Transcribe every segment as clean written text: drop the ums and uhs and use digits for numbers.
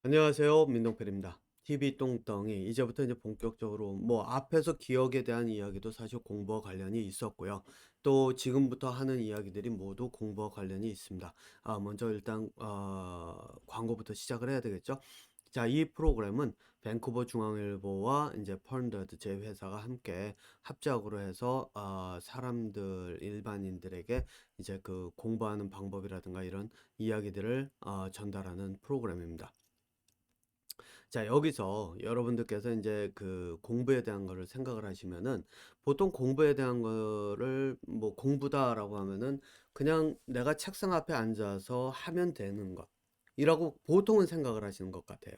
안녕하세요. 민동필입니다. TV 똥덩이 이제부터 이제 본격적으로 뭐 앞에서 기억에 대한 이야기도 사실 공부와 관련이 있었고요. 또 지금부터 하는 이야기들이 모두 공부와 관련이 있습니다. 먼저 일단 광고부터 시작을 해야 되겠죠. 자, 이 프로그램은 밴쿠버 중앙일보와 이제 펀더드 제 회사가 함께 합작으로 해서 사람들 일반인들에게 이제 그 공부하는 방법이라든가 이런 이야기들을 전달하는 프로그램입니다. 자, 여기서 여러분들께서 이제 그 공부에 대한 거를 생각을 하시면은 보통 공부에 대한 거를 뭐 공부다라고 하면은 그냥 내가 책상 앞에 앉아서 하면 되는 것이라고 보통은 생각을 하시는 것 같아요.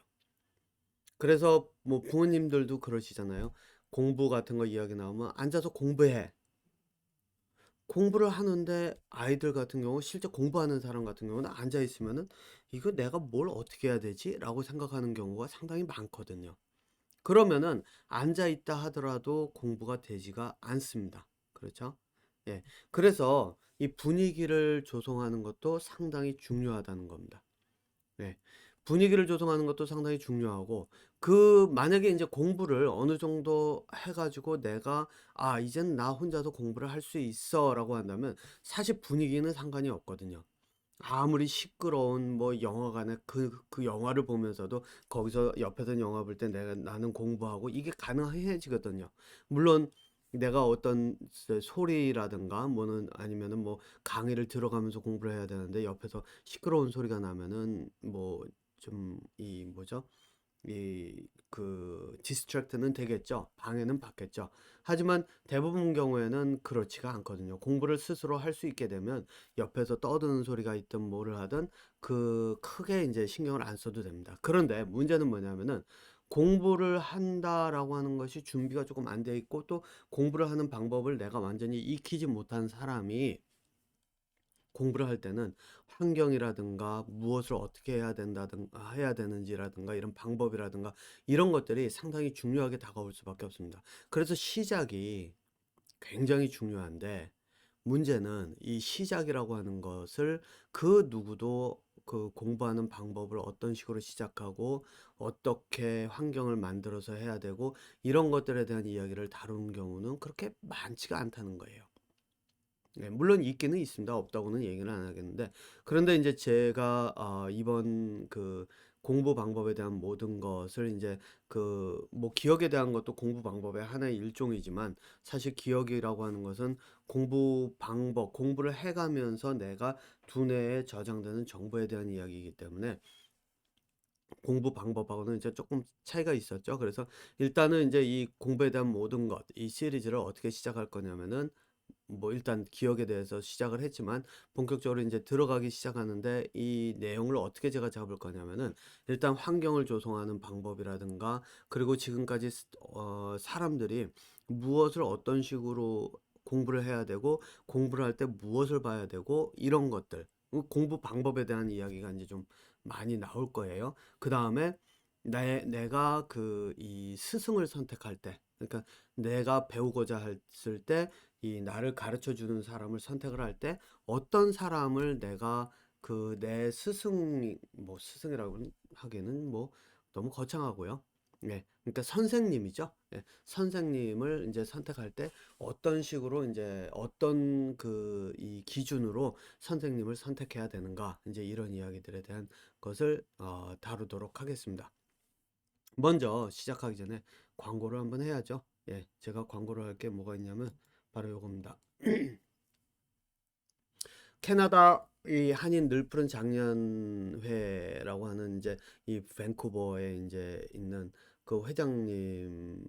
그래서 뭐 부모님들도 그러시잖아요. 공부 같은 거 이야기 나오면 앉아서 공부해. 공부를 하는데 아이들 같은 경우 실제 공부하는 사람 같은 경우는 앉아 있으면은 이거 내가 뭘 어떻게 해야 되지? 라고 생각하는 경우가 상당히 많거든요. 그러면은 앉아 있다 하더라도 공부가 되지가 않습니다. 그렇죠? 예. 그래서 이 분위기를 조성하는 것도 상당히 중요하다는 겁니다. 네. 분위기를 조성하는 것도 상당히 중요하고 만약에 이제 공부를 어느 정도 해 가지고 내가 '아 이제는 나 혼자서 공부를 할 수 있어.'라고 한다면 사실 분위기는 상관이 없거든요. 아무리 시끄러운 뭐 영화관에 그 영화를 보면서도 거기서 옆에서 영화 볼 때 나는 공부하고 이게 가능해지거든요. 물론 내가 어떤 소리라든가 뭐는 아니면은 뭐 강의를 들어가면서 공부를 해야 되는데 옆에서 시끄러운 소리가 나면은 뭐 좀 이 뭐죠? 디스트랙트는 되겠죠. 방해는 받겠죠. 하지만 대부분 경우에는 그렇지가 않거든요. 공부를 스스로 할 수 있게 되면 옆에서 떠드는 소리가 있든 뭐를 하든 크게 이제 신경을 안 써도 됩니다. 그런데 문제는 뭐냐면은 공부를 한다라고 하는 것이 준비가 조금 안 돼 있고 또 공부를 하는 방법을 내가 완전히 익히지 못한 사람이 공부를 할 때는 환경이라든가 무엇을 어떻게 해야 되는지라든가 이런 방법이라든가 이런 것들이 상당히 중요하게 다가올 수밖에 없습니다. 그래서 시작이 굉장히 중요한데 문제는 이 시작이라고 하는 것을 그 누구도 그 공부하는 방법을 어떤 식으로 시작하고 어떻게 환경을 만들어서 해야 되고 이런 것들에 대한 이야기를 다루는 경우는 그렇게 많지가 않다는 거예요. 네, 물론 있기는 있습니다. 없다고는 얘기는 안 하겠는데 그런데 이제 제가 이번 공부 방법에 대한 모든 것을 이제 뭐 기억에 대한 것도 공부 방법의 하나의 일종이지만 사실 기억이라고 하는 것은 공부 방법, 공부를 해 가면서 내가 두뇌에 저장되는 정보에 대한 이야기이기 때문에 공부 방법하고는 이제 조금 차이가 있었죠. 그래서 일단은 이제 이 공부에 대한 모든 것, 이 시리즈를 어떻게 시작할 거냐면은 뭐 일단 기억에 대해서 시작을 했지만 본격적으로 이제 들어가기 시작하는데 이 내용을 어떻게 제가 잡을 거냐면은 일단 환경을 조성하는 방법이라든가 그리고 지금까지 사람들이 무엇을 어떤 식으로 공부를 해야 되고 공부를 할 때 무엇을 봐야 되고 이런 것들 공부 방법에 대한 이야기가 이제 좀 많이 나올 거예요. 그다음에 내가 이 스승을 선택할 때 그러니까 내가 배우고자 했을 때 이 나를 가르쳐 주는 사람을 선택을 할 때 어떤 사람을 내가 내 뭐 스승이라고 하기에는 뭐 너무 거창하고요. 예. 그러니까 선생님이죠. 예. 선생님을 이제 선택할 때 어떤 식으로 이제 어떤 이 기준으로 선생님을 선택해야 되는가 이제 이런 이야기들에 대한 것을 다루도록 하겠습니다. 먼저 시작하기 전에 광고를 한번 해야죠. 예. 제가 광고를 할 게 뭐가 있냐면 바로 요겁니다. 캐나다 이 한인 늘푸른 장년회라고 하는 이제 이 밴쿠버에 이제 있는 그 회장님이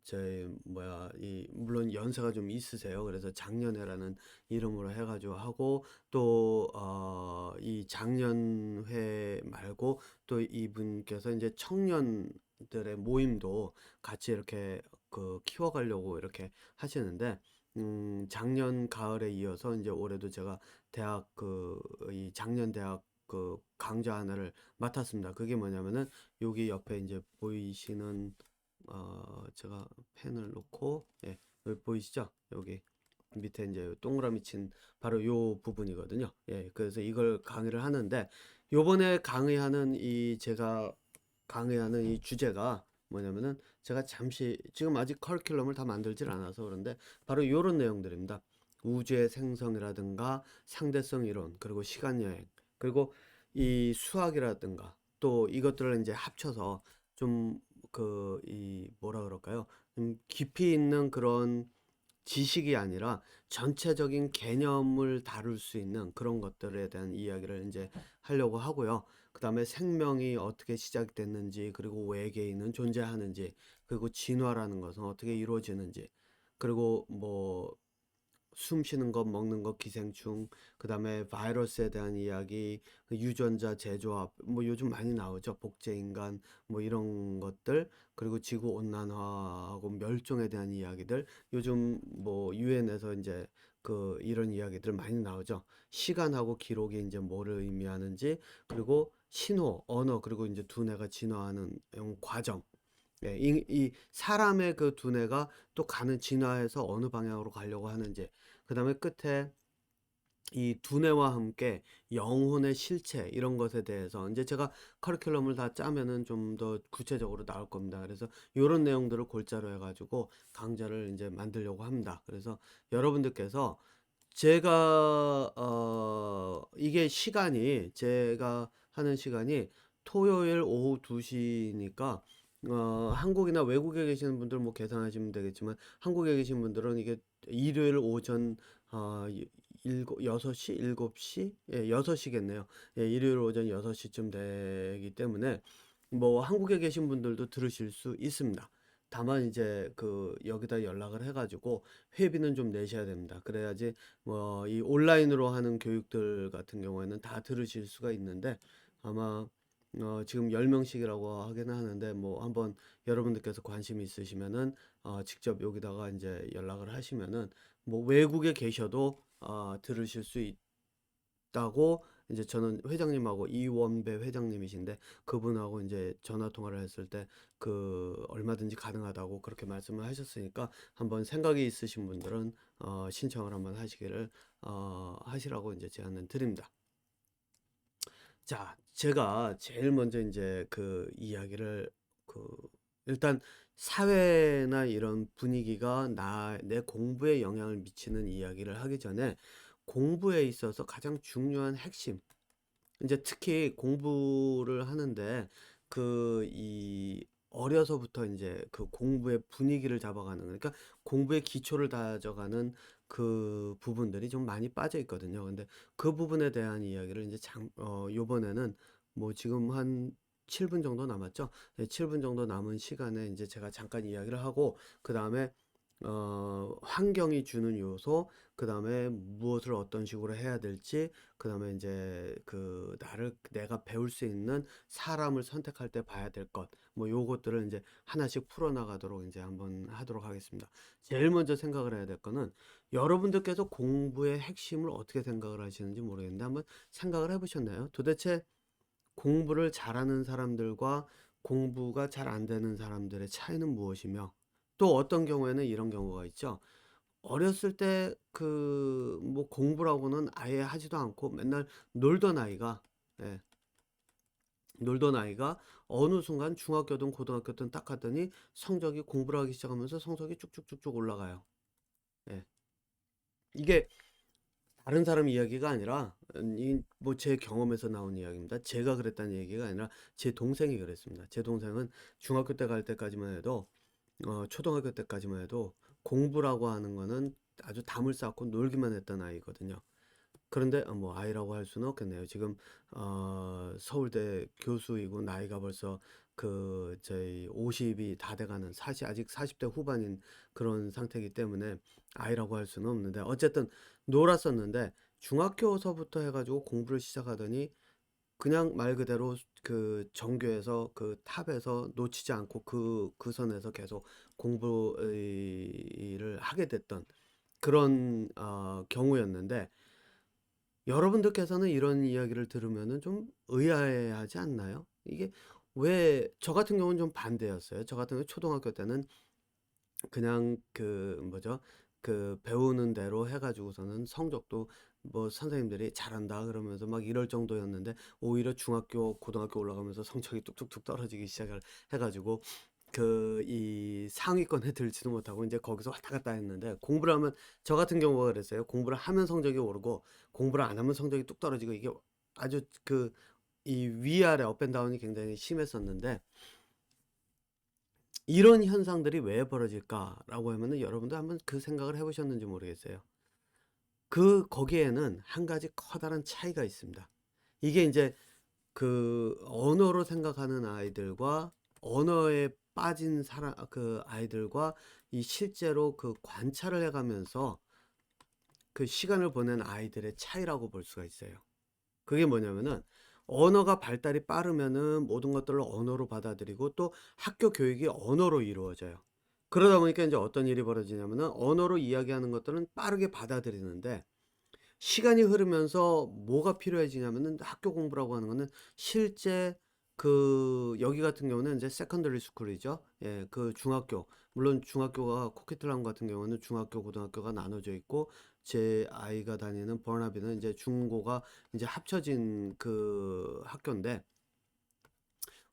제 뭐야 이 물론 연세가 좀 있으세요. 그래서 장년회라는 이름으로 해가지고 하고 또 이 장년회 말고 또 이분께서 이제 청년들의 모임도 같이 이렇게 키워가려고 이렇게 하시는데 작년 가을에 이어서 이제 올해도 제가 대학 이 작년 대학 강좌 하나를 맡았습니다. 그게 뭐냐면은 여기 옆에 이제 보이시는 제가 펜을 놓고 예, 여기 보이시죠? 여기 밑에 이제 동그라미 친 바로 요 부분이거든요. 예, 그래서 이걸 강의를 하는데 요번에 강의하는 제가 강의하는 이 주제가 뭐냐면은, 제가 잠시 지금 아직 커리큘럼을 다 만들질 않아서 그런데 바로 요런 내용들입니다. 우주의 생성이라든가 상대성 이론, 그리고 시간 여행, 그리고 이 수학이라든가 또 이것들을 이제 합쳐서 좀 이 뭐라 그럴까요? 좀 깊이 있는 그런 지식이 아니라 전체적인 개념을 다룰 수 있는 그런 것들에 대한 이야기를 이제 하려고 하고요. 그 다음에 생명이 어떻게 시작됐는지, 그리고 외계인은 존재하는지, 그리고 진화라는 것은 어떻게 이루어지는지, 그리고 뭐 숨 쉬는 것, 먹는 것, 기생충, 그 다음에 바이러스에 대한 이야기, 그 유전자 재조합, 뭐 요즘 많이 나오죠. 복제인간, 뭐 이런 것들, 그리고 지구 온난화하고 멸종에 대한 이야기들, 요즘 뭐 유엔에서 이제 이런 이야기들 많이 나오죠. 시간하고 기록이 이제 뭐를 의미하는지, 그리고 신호, 언어, 그리고 이제 두뇌가 진화하는 과정. 예, 이 사람의 그 두뇌가 또 가는 진화해서 어느 방향으로 가려고 하는지, 그 다음에 끝에 이 두뇌와 함께 영혼의 실체 이런 것에 대해서 이제 제가 커리큘럼을 다 짜면은 좀 더 구체적으로 나올 겁니다. 그래서 이런 내용들을 골자로 해가지고 강좌를 이제 만들려고 합니다. 그래서 여러분들께서 제가 이게 시간이 제가 하는 시간이 토요일 오후 2시니까 한국이나 외국에 계시는 분들 뭐 계산하시면 되겠지만, 한국에 계신 분들은 이게 일요일 오전 어, 일곱 6시 7시, 예, 6시겠네요. 예, 일요일 오전 6시쯤 되기 때문에 뭐 한국에 계신 분들도 들으실 수 있습니다. 다만 이제 여기다 연락을 해가지고 회비는 좀 내셔야 됩니다. 그래야지 뭐 이 온라인으로 하는 교육들 같은 경우에는 다 들으실 수가 있는데, 아마 지금 10명씩이라고 하긴 하는데, 뭐 한번 여러분들께서 관심이 있으시면은 직접 여기다가 이제 연락을 하시면은 뭐 외국에 계셔도 들으실 수 있다고, 이제 저는 회장님하고 이원배 회장님이신데 그분하고 이제 전화 통화를 했을 때 얼마든지 가능하다고 그렇게 말씀을 하셨으니까, 한번 생각이 있으신 분들은 신청을 한번 하시기를 하시라고 이제 제안을 드립니다. 자, 제가 제일 먼저 이제 이야기를 그 일단 사회나 이런 분위기가 내 공부에 영향을 미치는 이야기를 하기 전에, 공부에 있어서 가장 중요한 핵심, 이제 특히 공부를 하는데 이 어려서부터 이제 공부의 분위기를 잡아가는, 그러니까 공부의 기초를 다져가는 그 부분들이 좀 많이 빠져 있거든요. 근데 그 부분에 대한 이야기를 이제 요번에는 뭐 지금 한 7분 정도 남았죠. 네, 7분 정도 남은 시간에 이제 제가 잠깐 이야기를 하고, 그 다음에 환경이 주는 요소, 그 다음에 무엇을 어떤 식으로 해야 될지, 그 다음에 이제 내가 배울 수 있는 사람을 선택할 때 봐야 될 것, 뭐 요것들을 이제 하나씩 풀어나가도록 이제 한번 하도록 하겠습니다. 제일 먼저 생각을 해야 될 거는, 여러분들께서 공부의 핵심을 어떻게 생각을 하시는지 모르겠는데 한번 생각을 해보셨나요? 도대체 공부를 잘하는 사람들과 공부가 잘 안 되는 사람들의 차이는 무엇이며, 또 어떤 경우에는 이런 경우가 있죠. 어렸을 때 뭐 공부라고는 아예 하지도 않고 맨날 놀던 아이가, 예, 놀던 아이가 어느 순간 중학교든 고등학교든 딱 갔더니 성적이, 공부를 하기 시작하면서 성적이 쭉쭉쭉쭉 올라가요. 예. 이게 다른 사람 이야기가 아니라 뭐 제 경험에서 나온 이야기입니다. 제가 그랬다는 얘기가 아니라 제 동생이 그랬습니다. 제 동생은 중학교 때 갈 때까지만 해도, 초등학교 때까지만 해도 공부라고 하는 거는 아주 담을 쌓고 놀기만 했던 아이거든요. 그런데 뭐 아이라고 할 수는 없겠네요. 지금 서울대 교수이고 나이가 벌써 저희 50이 다 돼가는, 아직 40대 후반인 그런 상태이기 때문에 아이라고 할 수는 없는데, 어쨌든 놀았었는데 중학교서부터 해가지고 공부를 시작하더니 그냥 말 그대로 전교에서 탑에서 놓치지 않고 그 선에서 계속 공부를 하게 됐던 그런 경우였는데, 여러분들께서는 이런 이야기를 들으면은 좀 의아해하지 않나요? 이게 왜, 저 같은 경우는 좀 반대였어요. 저 같은 경우 초등학교 때는 그냥 뭐죠? 배우는 대로 해가지고서는 성적도 뭐 선생님들이 "잘한다." 그러면서 막 이럴 정도였는데 오히려 중학교, 고등학교 올라가면서 성적이 뚝뚝뚝 떨어지기 시작을 해 가지고 이 상위권에 들지도 못하고 인제 거기서 왔다 갔다 했는데, 공부를 하면 저 같은 경우가 그랬어요. 공부를 하면 성적이 오르고 공부를 안 하면 성적이 뚝 떨어지고, 이게 아주 이 위아래 업 앤 다운이 굉장히 심했었는데, '이런 현상들이 왜 벌어질까?'라고 하면은 여러분도 한번 그 생각을 해 보셨는지 모르겠어요. 거기에는 한 가지 커다란 차이가 있습니다. 이게 인제 언어로 생각하는 아이들과 언어에 빠진 아이들과 이 실제로 관찰을 해 가면서 시간을 보낸 아이들의 차이라고 볼 수가 있어요. 그게 뭐냐면은, 언어가 발달이 빠르면은 모든 것들을 언어로 받아들이고 또 학교 교육이 언어로 이루어져요. 그러다 보니까 인제 어떤 일이 벌어지냐면은, 언어로 이야기하는 것들은 빠르게 받아들이는데, 시간이 흐르면서 뭐가 필요해지냐면은, 학교 공부라고 하는 거는 실제 여기 같은 경우는 이제 세컨더리 스쿨이죠. 예, 중학교. 물론 중학교가 코키틀람 같은 경우는 중학교, 고등학교가 나눠져 있고, 제 아이가 다니는 버나비는 이제 중고가 이제 합쳐진 학교인데,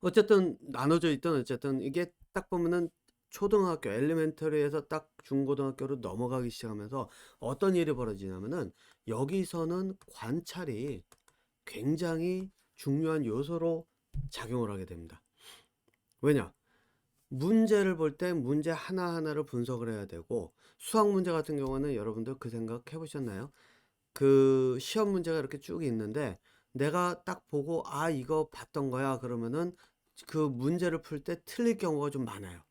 어쨌든 나눠져 있든 어쨌든 이게 딱 보면은 초등학교 엘리멘터리에서 딱 중고등학교로 넘어가기 시작하면서 어떤 일이 벌어지냐면은, 여기서는 관찰이 굉장히 중요한 요소로 작용을 하게 됩니다. 왜냐? 문제를 볼 때 문제 하나하나를 분석을 해야 되고, 수학 문제 같은 경우는 여러분들 그 생각 해 보셨나요? 시험 문제가 이렇게 쭉 있는데 내가 딱 보고 '아 이거 봤던 거야.' 그러면은 문제를 풀 때 틀릴 경우가 좀 많아요.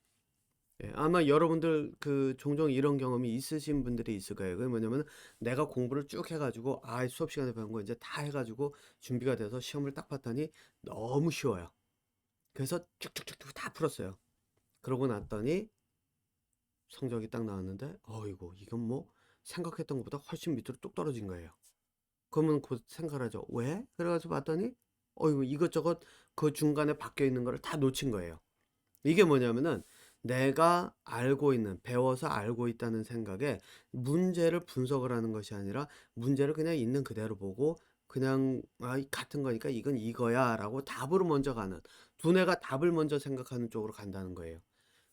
예, 아마 여러분들 종종 이런 경험이 있으신 분들이 있을 거예요. 그게 뭐냐면은, 내가 공부를 쭉 해 가지고 수업 시간에 배운 거 이제 다 해 가지고 준비가 돼서 시험을 딱 봤더니 너무 쉬워요. 그래서 쭉쭉쭉쭉 다 풀었어요. 그러고 났더니 성적이 딱 나왔는데, 어이구 이건 뭐 생각했던 것보다 훨씬 밑으로 뚝 떨어진 거예요. 그러면 곧 생각을 하죠. 왜? 그래 가지고 봤더니 어이구 이것저것 중간에 박혀 있는 거를 다 놓친 거예요. 이게 뭐냐면은, 내가 알고 있는, 배워서 알고 있다는 생각에 문제를 분석을 하는 것이 아니라, 문제를 그냥 있는 그대로 보고 그냥 '아 같은 거니까 이건 이거야.'라고 답으로 먼저 가는, 두뇌가 답을 먼저 생각하는 쪽으로 간다는 거예요.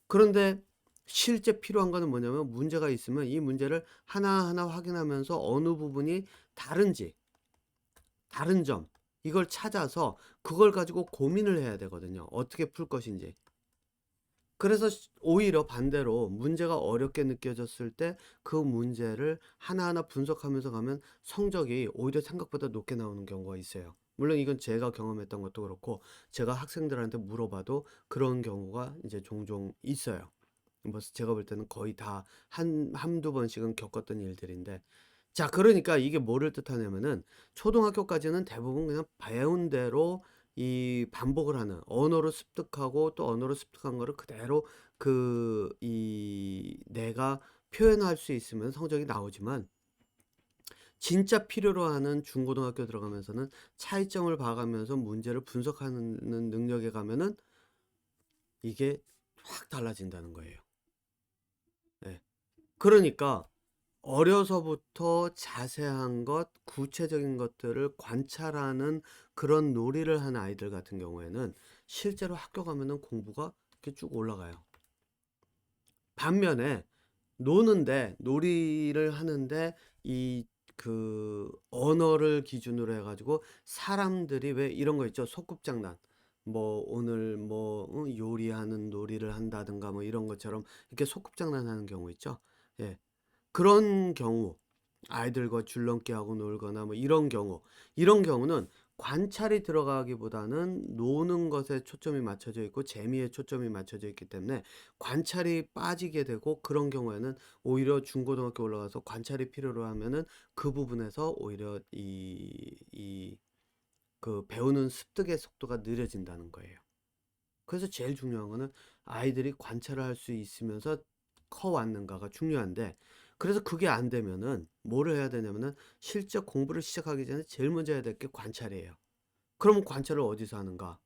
그런데 실제 필요한 거는 뭐냐면, 문제가 있으면 이 문제를 하나하나 확인하면서 어느 부분이 다른지, 다른 점, 이걸 찾아서 그걸 가지고 고민을 해야 되거든요. 어떻게 풀 것인지. 그래서 오히려 반대로 문제가 어렵게 느껴졌을 때 그 문제를 하나하나 분석하면서 가면 성적이 오히려 생각보다 높게 나오는 경우가 있어요. 물론 이건 제가 경험했던 것도 그렇고, 제가 학생들한테 물어봐도 그런 경우가 이제 종종 있어요. 뭐 제가 볼 때는 거의 다 한두 번씩은 겪었던 일들인데, 자 그러니까 이게 뭐를 뜻하냐면은, 초등학교까지는 대부분 그냥 배운 대로 반복을 하는, 언어로 습득하고 또 언어로 습득한 거를 그대로 내가 표현할 수 있으면 성적이 나오지만, 진짜 필요로 하는 중고등학교 들어가면서는 차이점을 봐가면서 문제를 분석하는 능력에 가면은 이게 확 달라진다는 거예요. 네. 그러니까 어려서부터 자세한 것, 구체적인 것들을 관찰하는 그런 놀이를 하는 아이들 같은 경우에는 실제로 학교 가면은 공부가 이렇게 쭉 올라가요. 반면에 놀이를 하는데 이 언어를 기준으로 해 가지고 사람들이 왜 이런 거 있죠. 소꿉장난. 뭐 오늘 뭐 요리하는 놀이를 한다든가 뭐 이런 것처럼 이렇게 소꿉장난하는 경우 있죠. 예. 그런 경우, 아이들과 줄넘기하고 놀거나 뭐 이런 경우는 관찰이 들어가기보다는 노는 것에 초점이 맞춰져 있고 재미에 초점이 맞춰져 있기 때문에 관찰이 빠지게 되고, 그런 경우에는 오히려 중고등학교 올라가서 관찰이 필요로 하면은 그 부분에서 오히려 배우는 습득의 속도가 느려진다는 거예요. 그래서 제일 중요한 거는 아이들이 관찰을 할 수 있으면서 커 왔는가가 중요한데, 그래서 그게 안 되면은 뭐를 해야 되냐면은, 실제 공부를 시작하기 전에 제일 먼저 해야 될 게 관찰이에요. 그러면 관찰을 어디서 하는가?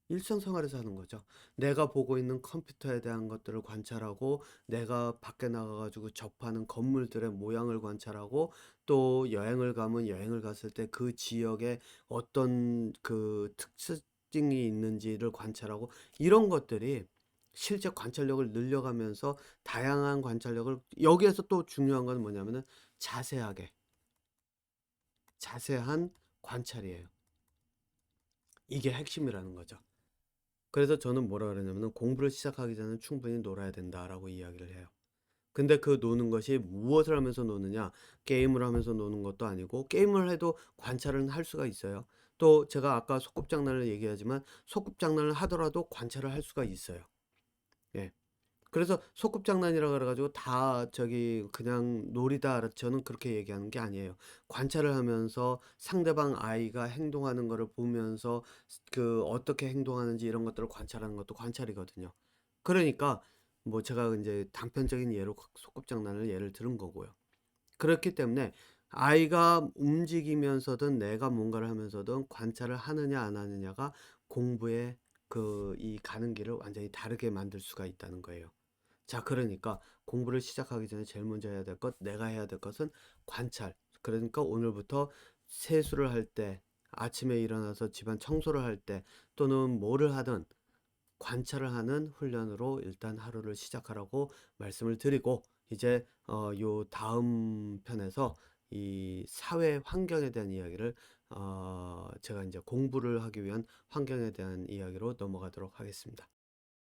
일상생활에서 하는 거죠. 내가 보고 있는 컴퓨터에 대한 것들을 관찰하고 내가 밖에 나가 가지고 접하는 건물들의 모양을 관찰하고 또 여행을 가면 여행을 갔을 때 그 지역에 어떤 그 특징이 있는지를 관찰하고 이런 것들이 실제 관찰력을 늘려가면서 다양한 관찰력을 여기에서 또 중요한 건 뭐냐면은 자세하게 자세한 관찰이에요. 이게 핵심이라는 거죠. 그래서 저는 뭐라 그러냐면은 공부를 시작하기 전에 충분히 놀아야 된다라고 이야기를 해요. 근데 그 노는 것이 무엇을 하면서 노느냐? 게임을 하면서 노는 것도 아니고 게임을 해도 관찰은 할 수가 있어요. 또 제가 아까 소꿉장난을 얘기하지만 소꿉장난을 하더라도 관찰을 할 수가 있어요. 예. 그래서 소꿉장난이라 그래 가지고 다 저기 그냥 놀이다 저는 그렇게 얘기하는 게 아니에요. 관찰을 하면서 상대방 아이가 행동하는 거를 보면서 그 어떻게 행동하는지 이런 것들을 관찰하는 것도 관찰이거든요. 그러니까 뭐 제가 인제 단편적인 예로 소꿉장난을 예를 들은 거고요. 그렇기 때문에 아이가 움직이면서든 내가 뭔가를 하면서든 관찰을 하느냐 안 하느냐가 공부의 그 이 가는 길을 완전히 다르게 만들 수가 있다는 거예요. 자, 그러니까 공부를 시작하기 전에 제일 먼저 해야 될 것, 내가 해야 될 것은 관찰. 그러니까 오늘부터 세수를 할 때, 아침에 일어나서 집안 청소를 할 때, 또는 뭐를 하든 관찰을 하는 훈련으로 일단 하루를 시작하라고 말씀을 드리고, 이제 요 다음 편에서 이 사회 환경에 대한 이야기를 제가 이제 공부를 하기 위한 환경에 대한 이야기로 넘어가도록 하겠습니다.